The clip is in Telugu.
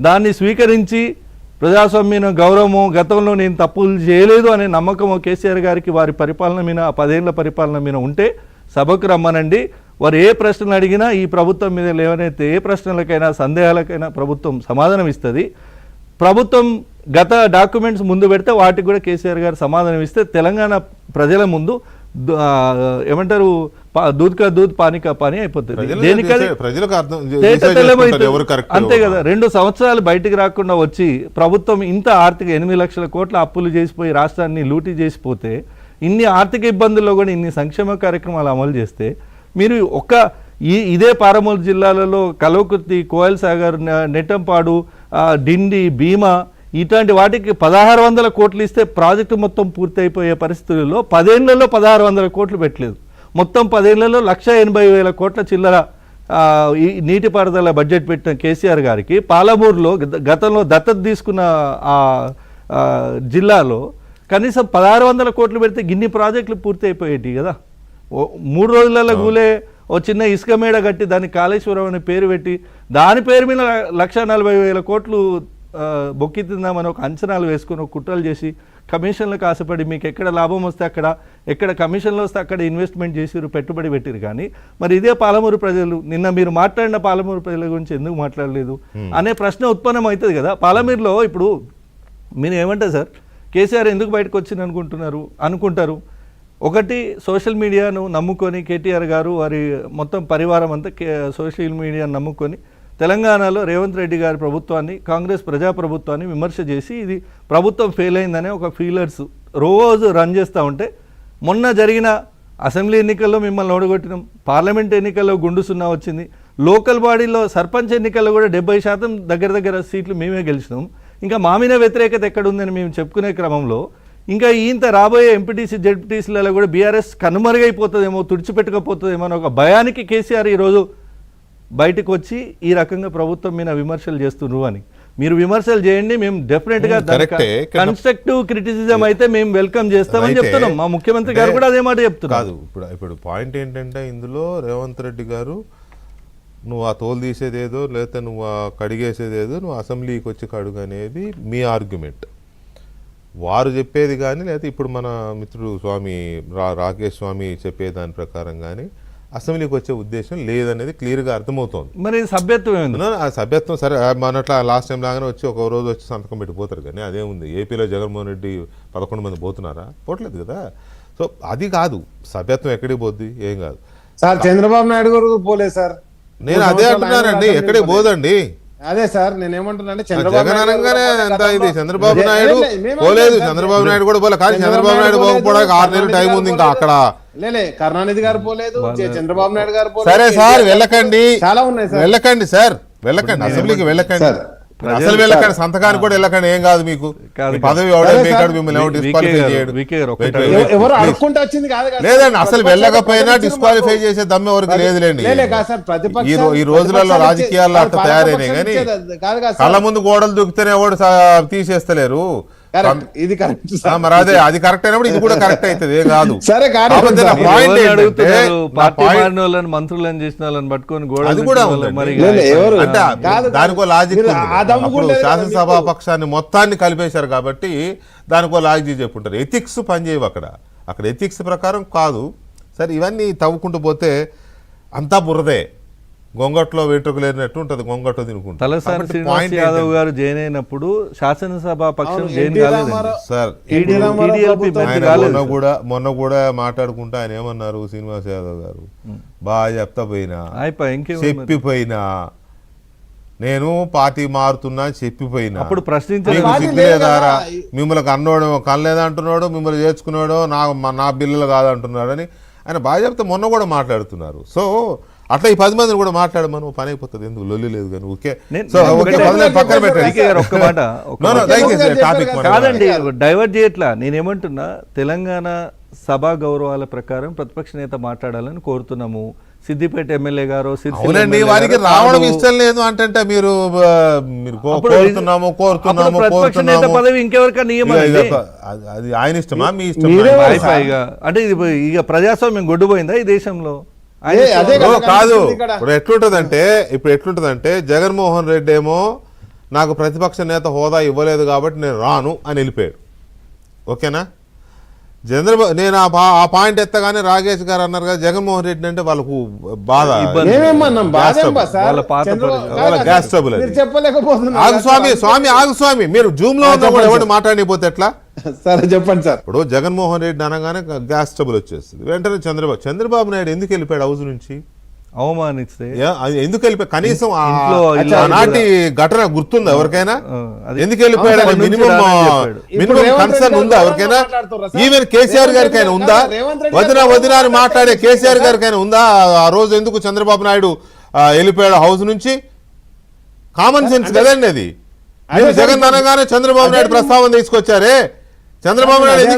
దాన్ని స్వీకరించి ప్రజాస్వామ్యం గౌరవము గతంలో నేను తప్పులు చేయలేదు అనే నమ్మకము కేసీఆర్ గారికి వారి పరిపాలన మీద 10 ఏళ్ల పరిపాలన మీద ఉంటే సభకు రమ్మనండి. వారు ఏ ప్రశ్నలు అడిగినా ఈ ప్రభుత్వం మీద లేవనైతే ఏ ప్రశ్నలకైనా సందేహాలకైనా ప్రభుత్వం సమాధానం ఇస్తుంది. ప్రభుత్వం గత డాక్యుమెంట్స్ ముందు పెడితే వాటికి కూడా కేసీఆర్ గారు సమాధానం ఇస్తే తెలంగాణ ప్రజల ముందు ఏమంటారు దూద్ కా దూద్ పానీ కా పానీ అయిపోతుంది. అంతే కదా. 2 సంవత్సరాలు బయటికి రాకుండా వచ్చి ప్రభుత్వం ఇంత ఆర్థిక 8 లక్షల కోట్ల అప్పులు చేసిపోయి రాష్ట్రాన్ని లూటీ చేసిపోతే ఇన్ని ఆర్థిక ఇబ్బందుల్లో కూడా ఇన్ని సంక్షేమ కార్యక్రమాలు అమలు చేస్తే మీరు ఇదే పాలమూరు జిల్లాలలో కల్వకుర్తి, కోయల్ సాగర్, నెట్టంపాడు, డిండి, భీమా ఇట్లాంటి వాటికి 1600 కోట్లు ఇస్తే ప్రాజెక్టు మొత్తం పూర్తి అయిపోయే పరిస్థితుల్లో 10 ఏళ్లలో 1600 కోట్లు పెట్టలేదు. మొత్తం 10 ఏళ్లలో 1,80,000 కోట్ల చిల్లర ఈ నీటిపారుదల బడ్జెట్ పెట్టిన కేసీఆర్ గారికి పాలమూరులో గతంలో దత్తత తీసుకున్న జిల్లాలో కనీసం 1600 కోట్లు పెడితే గిన్ని ప్రాజెక్టులు పూర్తి అయిపోయేటి కదా. 3 రోజులలో గూలే ఓ చిన్న ఇసుక మేడ కట్టి దానికి కాళేశ్వరం అనే పేరు పెట్టి దాని పేరు మీద 1,40,000 కోట్లు బొక్కి తిందామని ఒక అంచనాలు వేసుకొని ఒక కుట్రలు చేసి కమిషన్లకు ఆశపడి మీకు ఎక్కడ లాభం వస్తే అక్కడ, ఎక్కడ కమిషన్లు వస్తే అక్కడ ఇన్వెస్ట్మెంట్ చేసిరు, పెట్టుబడి పెట్టిరు. కానీ మరి ఇదే పాలమూరు ప్రజలు నిన్న మీరు మాట్లాడిన పాలమూరు ప్రజల గురించి ఎందుకు మాట్లాడలేదు అనే ప్రశ్న ఉత్పన్నం అవుతుంది కదా. పాలమూరులో ఇప్పుడు మీరు ఏమంటారు సార్, కేసీఆర్ ఎందుకు బయటకు వచ్చింది అనుకుంటారు. ఒకటి సోషల్ మీడియాను నమ్ముకొని కేటీఆర్ గారు వారి మొత్తం పరివారం అంతా సోషల్ మీడియాను నమ్ముకొని తెలంగాణలో రేవంత్ రెడ్డి గారి ప్రభుత్వాన్ని, కాంగ్రెస్ ప్రజాప్రభుత్వాన్ని విమర్శ చేసి ఇది ప్రభుత్వం ఫెయిల్ అయిందనే ఒక ఫీలర్స్ రోజు రన్ చేస్తూ ఉంటే మొన్న జరిగిన అసెంబ్లీ ఎన్నికల్లో మిమ్మల్ని ఓడగొట్టినాం, పార్లమెంట్ ఎన్నికల్లో గుండు సున్నా వచ్చింది, లోకల్ బాడీలో సర్పంచ్ ఎన్నికల్లో కూడా 70% దగ్గర సీట్లు మేమే గెలిచినాం. ఇంకా మా మీద వ్యతిరేకత ఎక్కడుందని మేము చెప్పుకునే క్రమంలో ఇంకా ఇంత రాబోయే ఎంపీటీసీ జెడ్పీటీసీలలో కూడా బీఆర్ఎస్ కనుమరుగైపోతుందేమో, తుడిచిపెట్టకపోతుందేమో అని ఒక భయానికి కేసీఆర్ ఈరోజు బయటకు వచ్చి ఈ రకంగా ప్రభుత్వం మీద విమర్శలు చేస్తున్నారు అని. మీరు విమర్శలు చేయండి, మేము డెఫినెట్గా కన్స్ట్రక్టివ్ క్రిటిసిజం అయితే మేము వెల్కమ్ చేస్తామని చెప్తున్నాం. మా ముఖ్యమంత్రి గారు కూడా అదే మాట చెప్తున్నారు. ఇప్పుడు పాయింట్ ఏంటంటే ఇందులో రేవంత్ రెడ్డి గారు నువ్వు ఆ తోలు తీసేదేదో లేకపోతే నువ్వు ఆ కడిగేసేదేదో నువ్వు అసెంబ్లీకి వచ్చి కడుగు అనేది మీ ఆర్గ్యుమెంట్. వారు చెప్పేది కానీ లేకపోతే ఇప్పుడు మన మిత్రుడు రాకేష్ స్వామి చెప్పేదాని ప్రకారం కానీ అసెంబ్లీకి వచ్చే ఉద్దేశం లేదనేది క్లియర్గా అర్థమవుతోంది. మరి సభ్యత్వం ఆ సభ్యత్వం సరే మనట్లా లాస్ట్ టైం లాగానే వచ్చి ఒక రోజు వచ్చి సంతకం పెట్టిపోతారు. కానీ అదేముంది, ఏపీలో జగన్మోహన్ రెడ్డి 11 మంది పోతున్నారా? పోవట్లేదు కదా. సో అది కాదు, సభ్యత్వం ఎక్కడికి పోద్ది, ఏం కాదు సార్. చంద్రబాబు నాయుడు గారు పోలేదు సార్. నేను అదే అంటున్నానండి, ఎక్కడికి పోదండి. అదే సార్ నేను ఏమంటున్నానంటే చంద్రబాబు నాయుడు పోలేదు, చంద్రబాబు నాయుడు కూడా పోలేదు. కానీ చంద్రబాబు నాయుడు పోకపోవడానికి 6 నెలల టైం ఉంది ఇంకా అక్కడ. కరుణానిధి గారు పోలేదు, చంద్రబాబు నాయుడు గారు పోలేదు. సరే సార్ వెళ్ళకండి, చాలా ఉన్నాయి సార్. వెళ్ళకండి సార్, వెళ్ళకండి అసెంబ్లీకి వెళ్ళకండి, అసలు వెళ్ళకండి, సంతకానికి కూడా వెళ్ళకండి, ఏం కాదు మీకు పదవి లేదండి. అసలు వెళ్ళకపోయినా డిస్క్వాలిఫై చేసే దమ్ము ఎవరికి లేదులేండి. ఈ రోజులలో రాజకీయాల్లో అట్లా తయారైనాయి. కానీ కళ్ళ ముందు గోడలు దూకితేనే ఎవడు తీసేస్తలేరు. మరి అదే అది కరెక్ట్ అయినప్పుడు ఇది కూడా కరెక్ట్ అవుతుంది, ఏం కాదు. మంత్రులను చేసిన వాళ్ళని పట్టుకొని అది కూడా దానికో లాజిక్. శాసనసభా పక్షాన్ని మొత్తాన్ని కలిపేశారు కాబట్టి దానికో లాజిక్ చెప్పుంటారు. ఎథిక్స్ పనిచేయవు అక్కడ ఎథిక్స్ ప్రకారం కాదు. సరే ఇవన్నీ తవ్వుకుంటూ పోతే అంతా బురదే, గొంగట్లో వెంట్రుకు లేనట్టు ఉంటుంది, గొంగట్లో తినుకుంటారు. తలసాని శ్రీనివాస్ యాదవ్ గారు జైన్ అయినప్పుడు శాసనసభ పక్షం జైన్ కాలేదు సార్. మొన్న కూడా మాట్లాడుకుంటా ఆయన ఏమన్నారు, శ్రీనివాస్ యాదవ్ గారు బాగా చెప్పిపోయినా నేను పార్టీ మారుతున్నా చెప్పిపోయినా అప్పుడు ప్రశ్నించారు. సిగ్గులేదారా, మిమ్మల్ని అన్నోడు కనలేదా అంటున్నాడు, మిమ్మల్ని చేర్చుకున్నాడు నా బిల్లులు కాదంటున్నాడు అని ఆయన బాగా చెప్తే మొన్న కూడా మాట్లాడుతున్నారు. సో అట్లా ఈ 10 మందిని కూడా మాట్లాడమని పని అయిపోతుంది, ఎందుకు లొల్లి లేదు. కానీ ఓకే పక్కన కాదండి, డైవర్ట్ చేయట్లా. నేనేమంటున్నా, తెలంగాణ సభా గౌరవాల ప్రకారం ప్రతిపక్ష నేత మాట్లాడాలని కోరుతున్నాము. సిద్దిపేట ఎమ్మెల్యే గారు వారికి రావడం ఇష్టం లేదు అంటే మీరు కోరుతున్నాము పదవి ఇంకెవరికైనా నియమం, అది ఆయన ఇష్టమా మీ ఇష్టం? అంటే ఇక ప్రజాస్వామ్యం గొడ్డుపోయిందా ఈ దేశంలో? కాదు. ఇప్పుడు ఎట్లుంటదంటే జగన్మోహన్ రెడ్డి ఏమో నాకు ప్రతిపక్ష నేత హోదా ఇవ్వలేదు కాబట్టి నేను రాను అని వెళ్ళిపోయాడు. ఓకేనా? చంద్రబాబు నేను ఆ పాయింట్ ఎత్తగానే రాకేష్ గారు అన్నారు కదా జగన్మోహన్ రెడ్డి అంటే వాళ్ళకు బాధ, ఇబ్బంది. ఏమేమన్నాం బాధేం బా సార్? వాళ్ళ పాత చంద్రబాబు- వాళ్ళ గ్యాస్ ట్రబుల్ అది. మీరు చెప్పలేకపోతున్నారు. ఆగు స్వామి మీరు జూమ్ లో ఉన్నా కూడా ఎవరు మాట్లాడిపోతే ఎట్లా? సరే చెప్పండి సార్. ఇప్పుడు జగన్మోహన్ రెడ్డి అనగానే గ్యాస్ ట్రబుల్ వచ్చేస్తుంది. వెంటనే చంద్రబాబు నాయుడు ఎందుకు వెళ్ళిపోయాడు హౌస్ నుంచి? అవమానిస్తే ఎందుకు వెళ్ళిపోయి కనీసం ఇంట్లో ఆనాటి ఘటన గుర్తుందా ఎవరికైనా? అదే. ఎందుకు వెళ్ళిపోయాడు? అవును, మినిమం రానని చెప్పాడు. మినిమం రేవంత్ కన్సర్న్ రెడ్డి ఉందా గారు ఎవరికైనా? మాట్లాడుతుర్రా సార్? ఈవెన్ కేసీఆర్ గారికైనా ఉందా? రేవంత్ రెడ్డి గారు వదిన అని మాట్లాడే కేసీఆర్ సార్? గారికైనా ఉందా? ఆ రోజు ఎందుకు చంద్రబాబు నాయుడు వెళ్ళిపోయాడు హౌస్ నుంచి? కామన్ సెన్స్ కదండి అది. మీరు జగన్ అనగానే చంద్రబాబు నాయుడు ప్రస్తావన తీసుకొచ్చారే. చంద్రబాబు నాయుడు ఎందుకు